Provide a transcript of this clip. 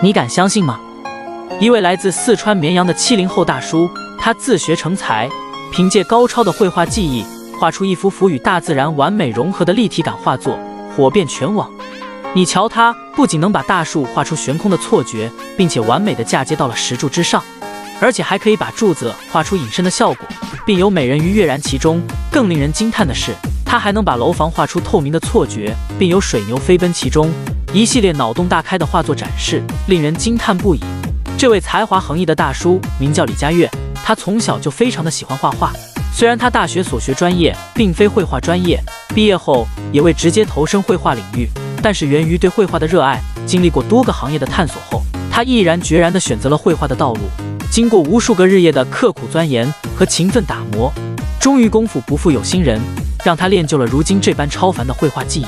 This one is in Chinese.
你敢相信吗？一位来自四川绵阳的70后大叔，他自学成才，凭借高超的绘画技艺，画出一幅幅与大自然完美融合的立体感画作，火遍全网。你瞧，他不仅能把大树画出悬空的错觉，并且完美的嫁接到了石柱之上，而且还可以把柱子画出隐身的效果，并有美人鱼跃然其中。更令人惊叹的是，他还能把楼房画出透明的错觉，并有水牛飞奔其中。一系列脑洞大开的画作展示，令人惊叹不已。这位才华横溢的大叔名叫李佳悦，他从小就非常的喜欢画画。虽然他大学所学专业并非绘画专业，毕业后也未直接投身绘画领域，但是源于对绘画的热爱，经历过多个行业的探索后，他毅然决然地选择了绘画的道路。经过无数个日夜的刻苦钻研和勤奋打磨，终于功夫不负有心人，让他练就了如今这般超凡的绘画技艺。